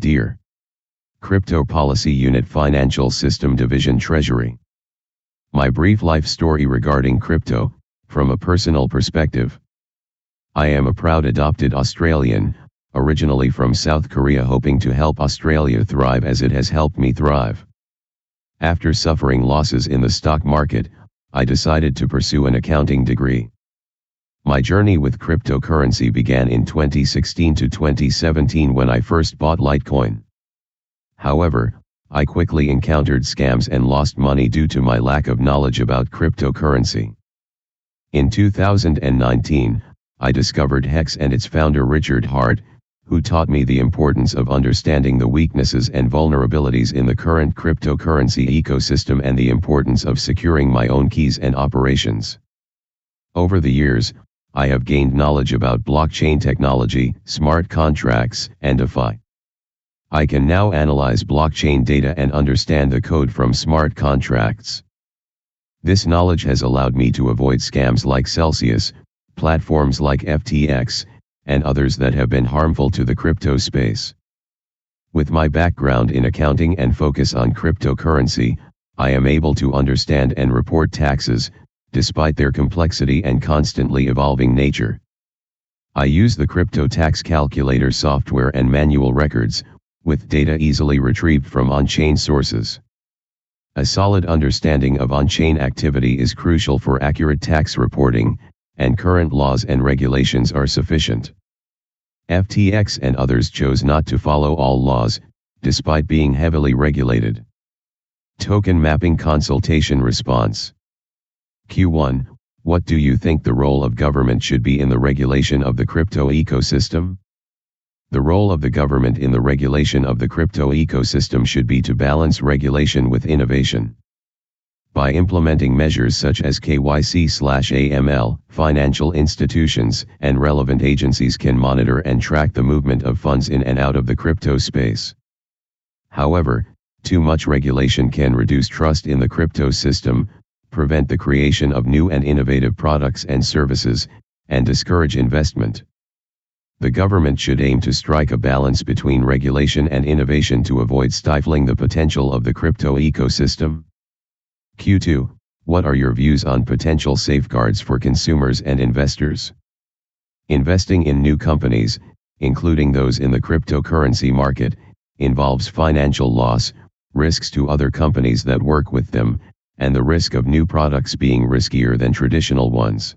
Dear Crypto Policy Unit Financial System Division Treasury. My brief life story regarding crypto, from a personal perspective. I am a proud adopted Australian, originally from South Korea, hoping to help Australia thrive as it has helped me thrive. After suffering losses in the stock market, I decided to pursue an accounting degree. My journey with cryptocurrency began in 2016 to 2017 when I first bought Litecoin. However, I quickly encountered scams and lost money due to my lack of knowledge about cryptocurrency. In 2019, I discovered HEX and its founder Richard Hart, who taught me the importance of understanding the weaknesses and vulnerabilities in the current cryptocurrency ecosystem and the importance of securing my own keys and operations. Over the years, I have gained knowledge about blockchain technology, smart contracts, and DeFi. I can now analyze blockchain data and understand the code from smart contracts. This knowledge has allowed me to avoid scams like Celsius, platforms like FTX, and others that have been harmful to the crypto space. With my background in accounting and focus on cryptocurrency, I am able to understand and report taxes, despite their complexity and constantly evolving nature. I use the crypto tax calculator software and manual records, with data easily retrieved from on-chain sources. A solid understanding of on-chain activity is crucial for accurate tax reporting, and current laws and regulations are sufficient. FTX and others chose not to follow all laws, despite being heavily regulated. Token mapping consultation response. Q1. What do you think the role of government should be in the regulation of the crypto ecosystem? The role of the government in the regulation of the crypto ecosystem should be to balance regulation with innovation. By implementing measures such as KYC/AML, financial institutions and relevant agencies can monitor and track the movement of funds in and out of the crypto space. However, too much regulation can reduce trust in the crypto system, prevent the creation of new and innovative products and services, and discourage investment. The government should aim to strike a balance between regulation and innovation to avoid stifling the potential of the crypto ecosystem. Q2. What are your views on potential safeguards for consumers and investors? Investing in new companies, including those in the cryptocurrency market, involves financial loss, risks to other companies that work with them, and the risk of new products being riskier than traditional ones.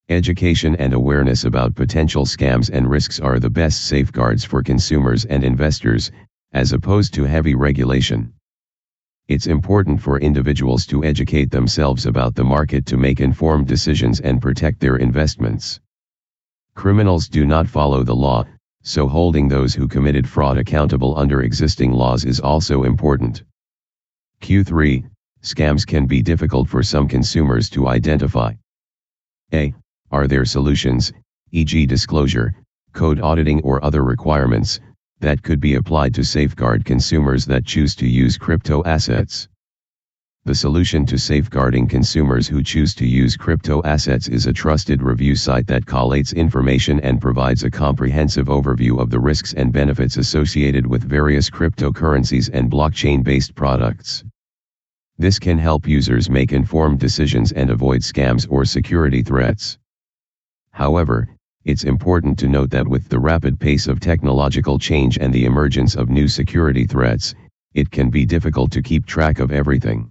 Education and awareness about potential scams and risks are the best safeguards for consumers and investors, as opposed to heavy regulation. It's important for individuals to educate themselves about the market to make informed decisions and protect their investments. Criminals do not follow the law, so holding those who committed fraud accountable under existing laws is also important. Q3. Scams can be difficult for some consumers to identify. A. Are there solutions, e.g. disclosure, code auditing or other requirements, that could be applied to safeguard consumers that choose to use crypto assets? The solution to safeguarding consumers who choose to use crypto assets is a trusted review site that collates information and provides a comprehensive overview of the risks and benefits associated with various cryptocurrencies and blockchain-based products. This can help users make informed decisions and avoid scams or security threats. However, it's important to note that with the rapid pace of technological change and the emergence of new security threats, it can be difficult to keep track of everything.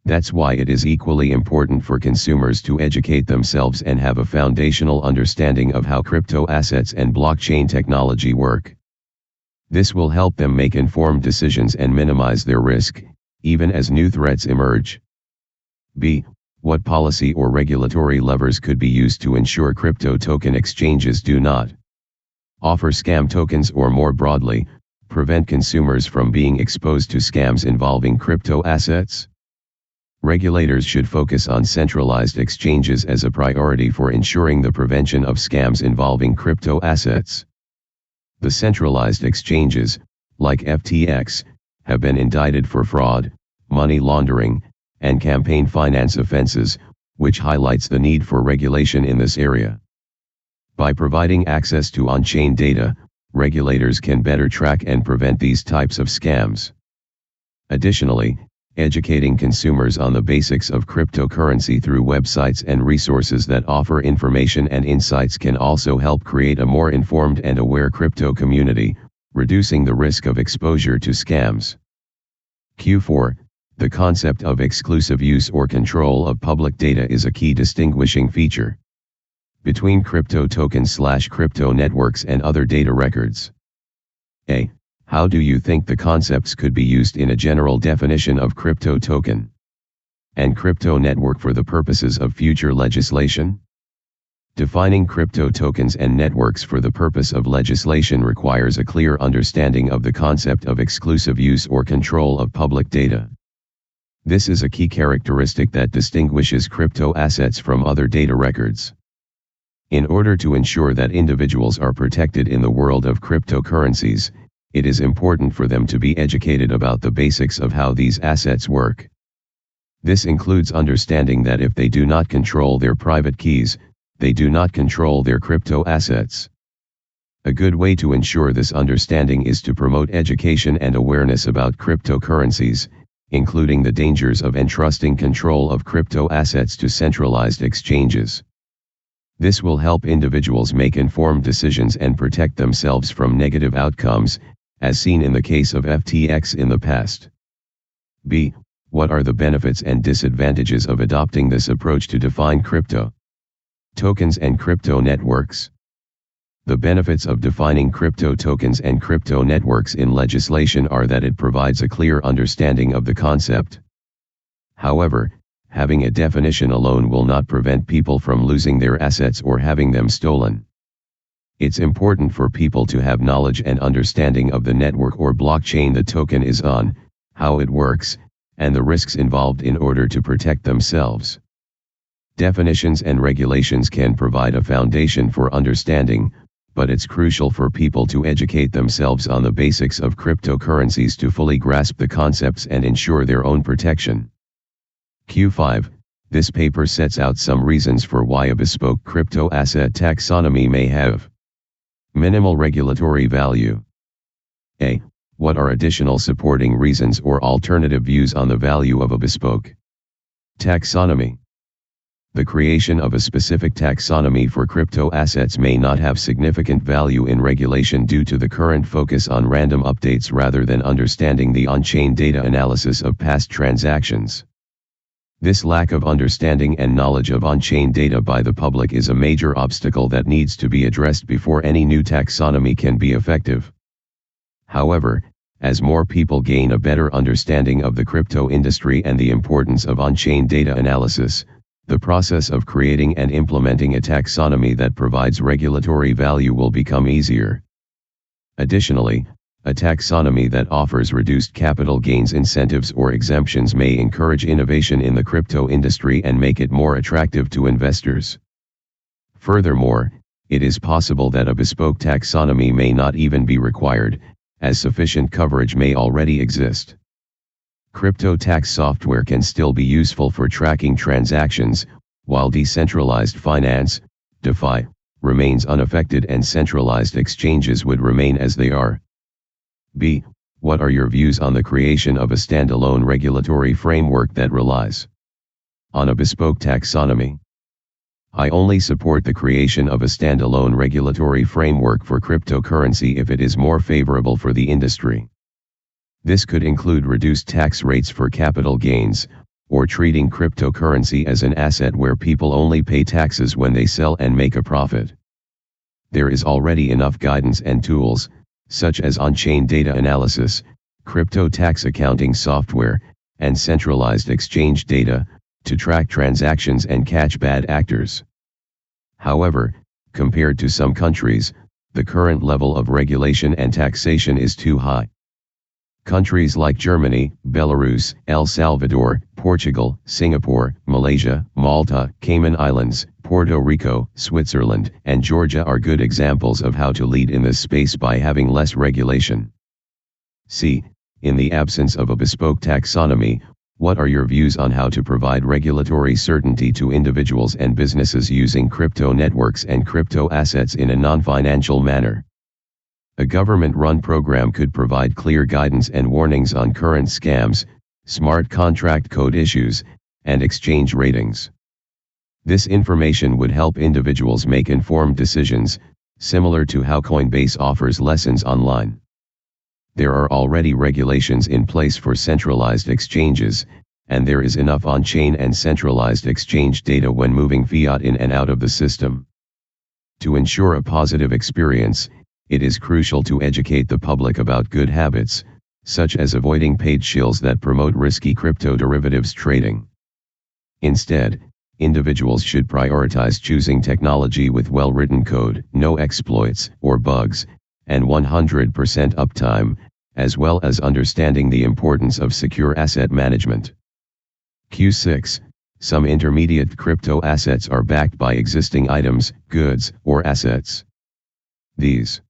That's why it is equally important for consumers to educate themselves and have a foundational understanding of how crypto assets and blockchain technology work. This will help them make informed decisions and minimize their risk, even as new threats emerge. B. What policy or regulatory levers could be used to ensure crypto token exchanges do not offer scam tokens or, more broadly, prevent consumers from being exposed to scams involving crypto assets? Regulators should focus on centralized exchanges as a priority for ensuring the prevention of scams involving crypto assets. The centralized exchanges, like FTX, have been indicted for fraud, money laundering, and campaign finance offenses, which highlights the need for regulation in this area. By providing access to on-chain data, regulators can better track and prevent these types of scams. Additionally, educating consumers on the basics of cryptocurrency through websites and resources that offer information and insights can also help create a more informed and aware crypto community, reducing the risk of exposure to scams. Q4. The concept of exclusive use or control of public data is a key distinguishing feature between crypto tokens/crypto networks and other data records. A. How do you think the concepts could be used in a general definition of crypto token and crypto network for the purposes of future legislation? Defining crypto tokens and networks for the purpose of legislation requires a clear understanding of the concept of exclusive use or control of public data. This is a key characteristic that distinguishes crypto assets from other data records. In order to ensure that individuals are protected in the world of cryptocurrencies, it is important for them to be educated about the basics of how these assets work. This includes understanding that if they do not control their private keys, they do not control their crypto assets. A good way to ensure this understanding is to promote education and awareness about cryptocurrencies, including the dangers of entrusting control of crypto assets to centralized exchanges. This will help individuals make informed decisions and protect themselves from negative outcomes, as seen in the case of FTX in the past. B. What are the benefits and disadvantages of adopting this approach to define crypto tokens and crypto networks? The benefits of defining crypto tokens and crypto networks in legislation are that it provides a clear understanding of the concept. However, having a definition alone will not prevent people from losing their assets or having them stolen. It's important for people to have knowledge and understanding of the network or blockchain the token is on, how it works, and the risks involved in order to protect themselves. Definitions and regulations can provide a foundation for understanding, but it's crucial for people to educate themselves on the basics of cryptocurrencies to fully grasp the concepts and ensure their own protection. Q5. This paper sets out some reasons for why a bespoke crypto asset taxonomy may have minimal regulatory value. A. What are additional supporting reasons or alternative views on the value of a bespoke taxonomy? The creation of a specific taxonomy for crypto assets may not have significant value in regulation due to the current focus on random updates rather than understanding the on-chain data analysis of past transactions. This lack of understanding and knowledge of on-chain data by the public is a major obstacle that needs to be addressed before any new taxonomy can be effective. However, as more people gain a better understanding of the crypto industry and the importance of on-chain data analysis, the process of creating and implementing a taxonomy that provides regulatory value will become easier. Additionally, a taxonomy that offers reduced capital gains incentives or exemptions may encourage innovation in the crypto industry and make it more attractive to investors. Furthermore, it is possible that a bespoke taxonomy may not even be required, as sufficient coverage may already exist. Crypto tax software can still be useful for tracking transactions, while decentralized finance, DeFi, remains unaffected and centralized exchanges would remain as they are. B. What are your views on the creation of a standalone regulatory framework that relies on a bespoke taxonomy? I only support the creation of a standalone regulatory framework for cryptocurrency if it is more favorable for the industry. This could include reduced tax rates for capital gains, or treating cryptocurrency as an asset where people only pay taxes when they sell and make a profit. There is already enough guidance and tools, such as on-chain data analysis, crypto tax accounting software, and centralized exchange data, to track transactions and catch bad actors. However, compared to some countries, the current level of regulation and taxation is too high. Countries like Germany, Belarus, El Salvador, Portugal, Singapore, Malaysia, Malta, Cayman Islands, Puerto Rico, Switzerland, and Georgia are good examples of how to lead in this space by having less regulation. C. In the absence of a bespoke taxonomy, what are your views on how to provide regulatory certainty to individuals and businesses using crypto networks and crypto assets in a non-financial manner? A government-run program could provide clear guidance and warnings on current scams, smart contract code issues, and exchange ratings. This information would help individuals make informed decisions, similar to how Coinbase offers lessons online. There are already regulations in place for centralized exchanges, and there is enough on-chain and centralized exchange data when moving fiat in and out of the system. To ensure a positive experience, it is crucial to educate the public about good habits, such as avoiding paid shills that promote risky crypto derivatives trading. Instead, individuals should prioritize choosing technology with well-written code, no exploits or bugs, and 100% uptime, as well as understanding the importance of secure asset management. Q6. Some intermediate crypto assets are backed by existing items, goods, or assets. These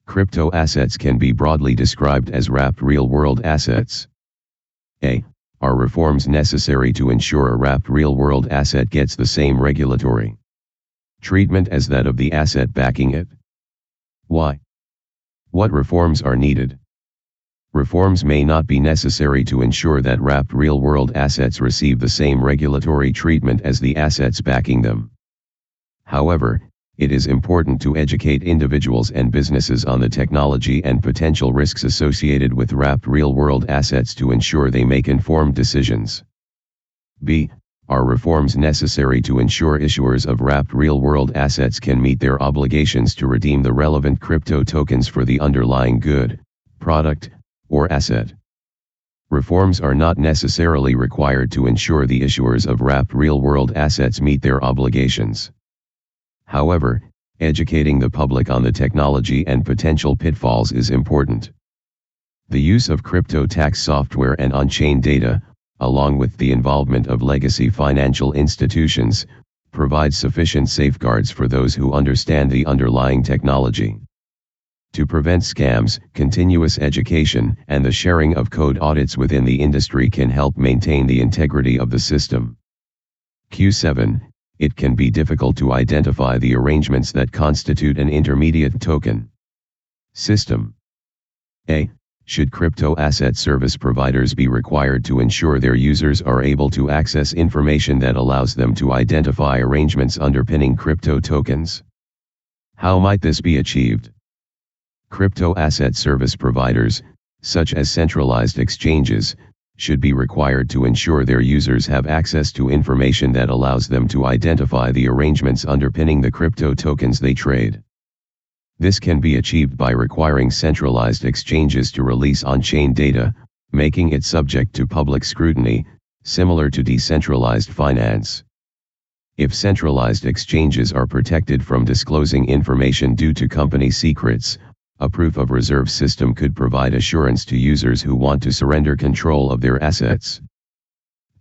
crypto assets can be broadly described as wrapped real-world assets. A. Are reforms necessary to ensure a wrapped real-world asset gets the same regulatory treatment as that of the asset backing it? Why? What reforms are needed? Reforms may not be necessary to ensure that wrapped real-world assets receive the same regulatory treatment as the assets backing them. However, it is important to educate individuals and businesses on the technology and potential risks associated with wrapped real-world assets to ensure they make informed decisions. B. Are reforms necessary to ensure issuers of wrapped real-world assets can meet their obligations to redeem the relevant crypto tokens for the underlying good, product, or asset? Reforms are not necessarily required to ensure the issuers of wrapped real-world assets meet their obligations. However, educating the public on the technology and potential pitfalls is important. The use of crypto tax software and on-chain data, along with the involvement of legacy financial institutions, provides sufficient safeguards for those who understand the underlying technology. To prevent scams, continuous education and the sharing of code audits within the industry can help maintain the integrity of the system. Q7. It can be difficult to identify the arrangements that constitute an intermediate token system. A. Should crypto asset service providers be required to ensure their users are able to access information that allows them to identify arrangements underpinning crypto tokens? How might this be achieved? Crypto asset service providers, such as centralized exchanges, should be required to ensure their users have access to information that allows them to identify the arrangements underpinning the crypto tokens they trade. This can be achieved by requiring centralized exchanges to release on-chain data, making it subject to public scrutiny, similar to decentralized finance. If centralized exchanges are protected from disclosing information due to company secrets, a proof of reserve system could provide assurance to users who want to surrender control of their assets.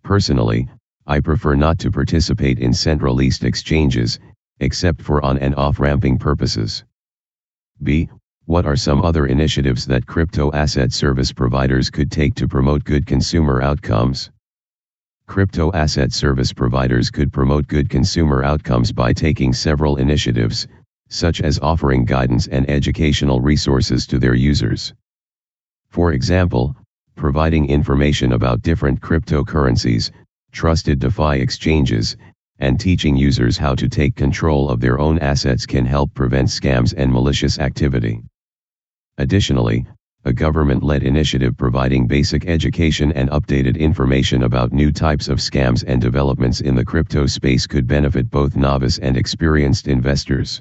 Personally, I prefer not to participate in centralized exchanges, except for on- and off-ramping purposes. B. What are some other initiatives that crypto asset service providers could take to promote good consumer outcomes? Crypto asset service providers could promote good consumer outcomes by taking several initiatives, such as offering guidance and educational resources to their users. For example, providing information about different cryptocurrencies, trusted DeFi exchanges, and teaching users how to take control of their own assets can help prevent scams and malicious activity. Additionally, a government-led initiative providing basic education and updated information about new types of scams and developments in the crypto space could benefit both novice and experienced investors.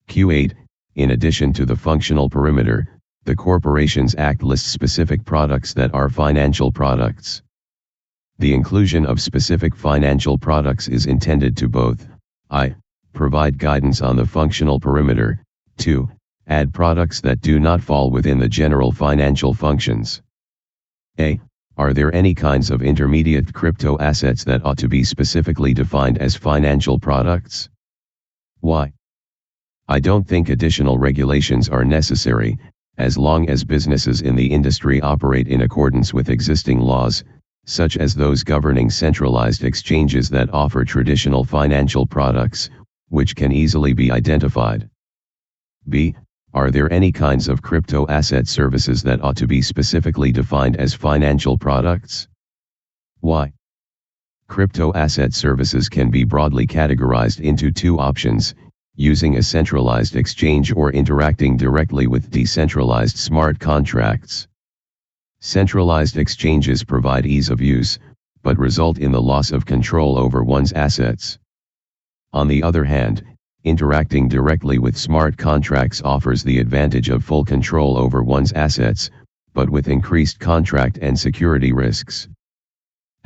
Q8. In addition to the functional perimeter, the Corporations Act lists specific products that are financial products. The inclusion of specific financial products is intended to both I. Provide guidance on the functional perimeter, 2. Add products that do not fall within the general financial functions. A. Are there any kinds of intermediate crypto assets that ought to be specifically defined as financial products? Why? I don't think additional regulations are necessary, as long as businesses in the industry operate in accordance with existing laws, such as those governing centralized exchanges that offer traditional financial products, which can easily be identified. B. Are there any kinds of crypto asset services that ought to be specifically defined as financial products? Why? Crypto asset services can be broadly categorized into two options: using a centralized exchange or interacting directly with decentralized smart contracts. Centralized exchanges provide ease of use, but result in the loss of control over one's assets. On the other hand, interacting directly with smart contracts offers the advantage of full control over one's assets, but with increased contract and security risks.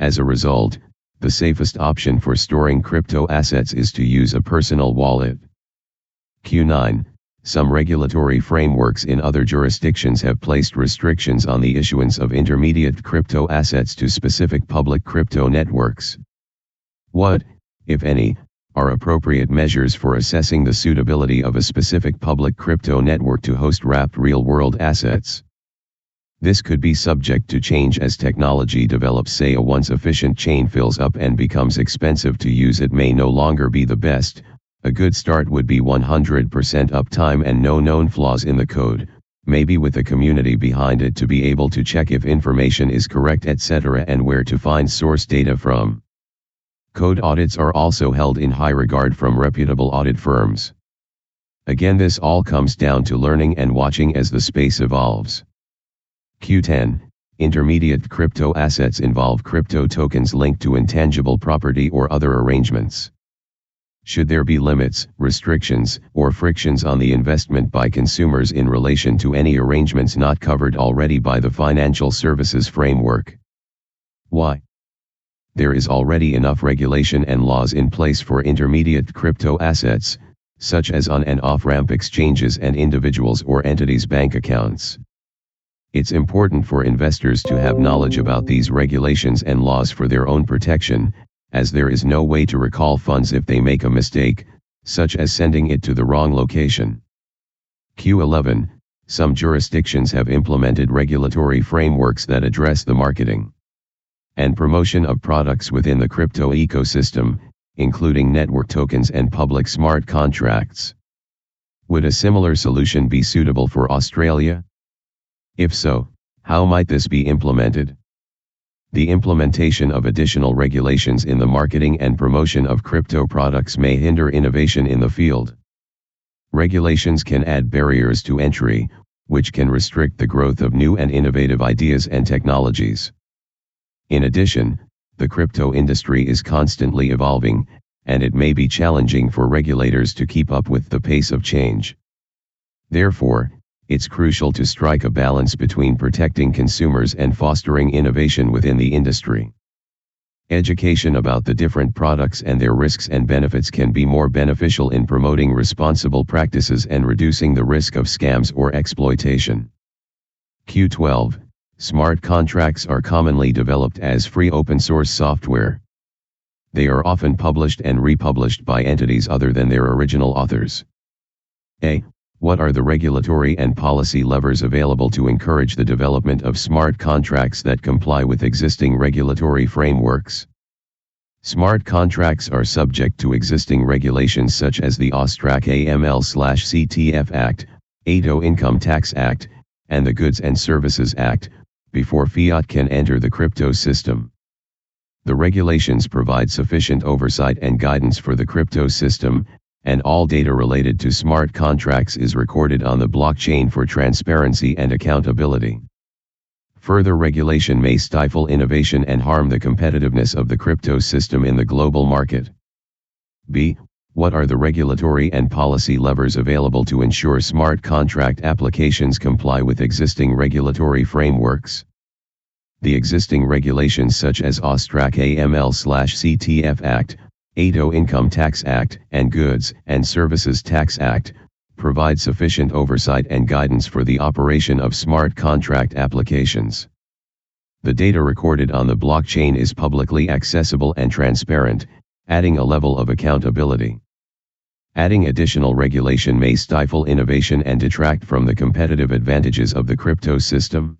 As a result, the safest option for storing crypto assets is to use a personal wallet. Q9. Some regulatory frameworks in other jurisdictions have placed restrictions on the issuance of intermediate crypto assets to specific public crypto networks. What, if any, are appropriate measures for assessing the suitability of a specific public crypto network to host wrapped real-world assets? This could be subject to change as technology develops. Say a once efficient chain fills up and becomes expensive to use, it may no longer be the best. A good start would be 100% uptime and no known flaws in the code, maybe with a community behind it to be able to check if information is correct, etc., and where to find source data from. Code audits are also held in high regard from reputable audit firms. Again, this all comes down to learning and watching as the space evolves. Q10. Intermediate crypto assets involve crypto tokens linked to intangible property or other arrangements. Should there be limits, restrictions, or frictions on the investment by consumers in relation to any arrangements not covered already by the financial services framework? Why? There is already enough regulation and laws in place for intermediate crypto assets, such as on and off-ramp exchanges and individuals' or entities' bank accounts. It's important for investors to have knowledge about these regulations and laws for their own protection, as there is no way to recall funds if they make a mistake, such as sending it to the wrong location. Q11. Some jurisdictions have implemented regulatory frameworks that address the marketing and promotion of products within the crypto ecosystem, including network tokens and public smart contracts. Would a similar solution be suitable for Australia? If so, how might this be implemented? The implementation of additional regulations in the marketing and promotion of crypto products may hinder innovation in the field. Regulations can add barriers to entry, which can restrict the growth of new and innovative ideas and technologies. In addition, the crypto industry is constantly evolving, and it may be challenging for regulators to keep up with the pace of change. Therefore, it's crucial to strike a balance between protecting consumers and fostering innovation within the industry. Education about the different products and their risks and benefits can be more beneficial in promoting responsible practices and reducing the risk of scams or exploitation. Q12. Smart contracts are commonly developed as free open-source software. They are often published and republished by entities other than their original authors. A. What are the regulatory and policy levers available to encourage the development of smart contracts that comply with existing regulatory frameworks? Smart contracts are subject to existing regulations such as the AML/CTF Act, ATO Income Tax Act, and the Goods and Services Act, before fiat can enter the crypto system. The regulations provide sufficient oversight and guidance for the crypto system, and all data related to smart contracts is recorded on the blockchain for transparency and accountability. Further regulation may stifle innovation and harm the competitiveness of the crypto system in the global market. B. What are the regulatory and policy levers available to ensure smart contract applications comply with existing regulatory frameworks? The existing regulations such as AML/CTF Act, ATO Income Tax Act, and Goods and Services Tax Act provide sufficient oversight and guidance for the operation of smart contract applications. The data recorded on the blockchain is publicly accessible and transparent, adding a level of accountability. Adding additional regulation may stifle innovation and detract from the competitive advantages of the crypto system.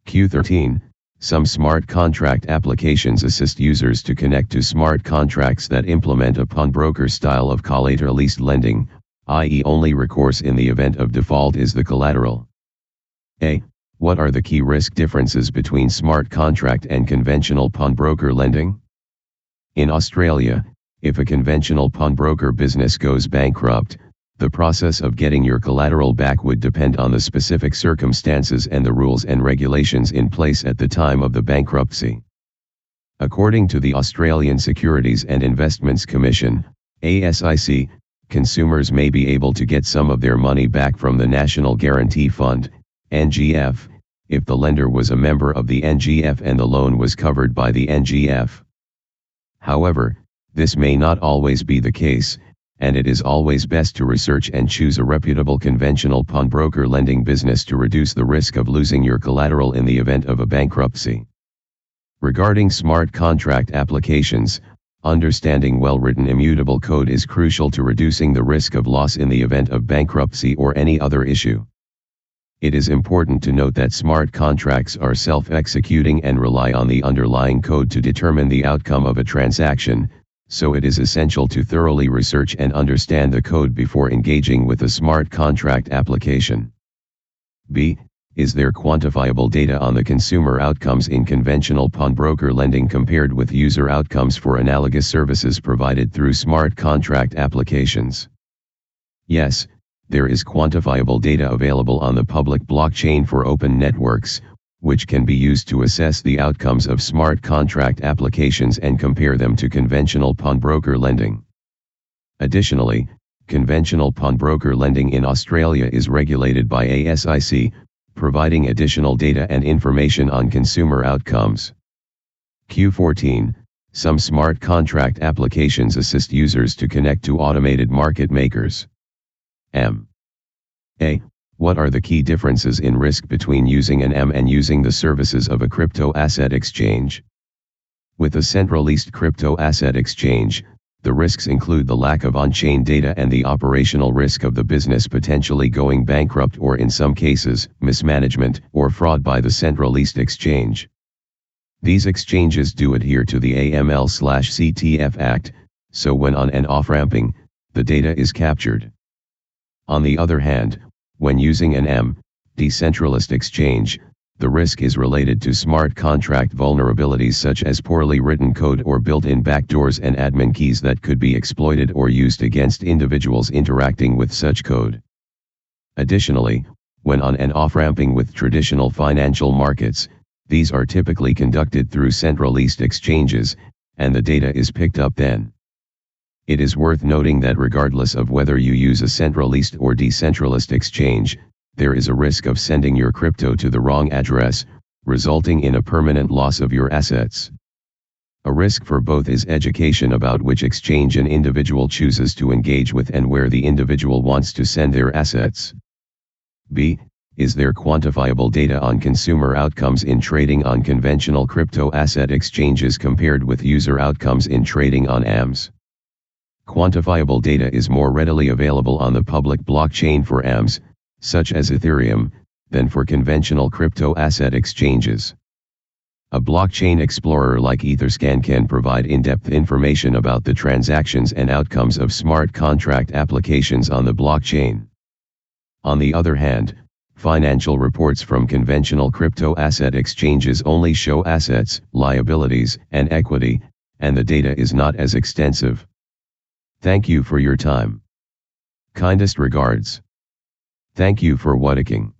Q13. Some smart contract applications assist users to connect to smart contracts that implement a pawnbroker style of collateralized lending, i.e. only recourse in the event of default is the collateral. A. What are the key risk differences between smart contract and conventional pawnbroker lending? In Australia, if a conventional pawnbroker business goes bankrupt, the process of getting your collateral back would depend on the specific circumstances and the rules and regulations in place at the time of the bankruptcy. According to the Australian Securities and Investments Commission, ASIC, consumers may be able to get some of their money back from the National Guarantee Fund, NGF, if the lender was a member of the NGF and the loan was covered by the NGF. However, this may not always be the case, and it is always best to research and choose a reputable conventional pawnbroker lending business to reduce the risk of losing your collateral in the event of a bankruptcy. Regarding smart contract applications, understanding well-written immutable code is crucial to reducing the risk of loss in the event of bankruptcy or any other issue. It is important to note that smart contracts are self-executing and rely on the underlying code to determine the outcome of a transaction, so it is essential to thoroughly research and understand the code before engaging with a smart contract application. B. Is there quantifiable data on the consumer outcomes in conventional pawnbroker lending compared with user outcomes for analogous services provided through smart contract applications? Yes, there is quantifiable data available on the public blockchain for open networks, which can be used to assess the outcomes of smart contract applications and compare them to conventional pawnbroker lending. Additionally, conventional pawnbroker lending in Australia is regulated by ASIC, providing additional data and information on consumer outcomes. Q14. Some smart contract applications assist users to connect to automated market makers. M. A. What are the key differences in risk between using an M and using the services of a crypto asset exchange? With a centralized crypto asset exchange, the risks include the lack of on-chain data and the operational risk of the business potentially going bankrupt or in some cases, mismanagement or fraud by the centralized exchange. These exchanges do adhere to the AML/CTF Act, so when on and off-ramping, the data is captured. On the other hand, when using an M, decentralized exchange, the risk is related to smart contract vulnerabilities such as poorly written code or built-in backdoors and admin keys that could be exploited or used against individuals interacting with such code. Additionally, when on and off-ramping with traditional financial markets, these are typically conducted through centralized exchanges, and the data is picked up then. It is worth noting that regardless of whether you use a centralized or decentralized exchange, there is a risk of sending your crypto to the wrong address, resulting in a permanent loss of your assets. A risk for both is education about which exchange an individual chooses to engage with and where the individual wants to send their assets. B. Is there quantifiable data on consumer outcomes in trading on conventional crypto asset exchanges compared with user outcomes in trading on AMS? Quantifiable data is more readily available on the public blockchain for AMS, such as Ethereum, than for conventional crypto asset exchanges. A blockchain explorer like HEXican can provide in-depth information about the transactions and outcomes of smart contract applications on the blockchain. On the other hand, financial reports from conventional crypto asset exchanges only show assets, liabilities, and equity, and the data is not as extensive. Thank you for your time. Kindest regards. Thank you for waitching.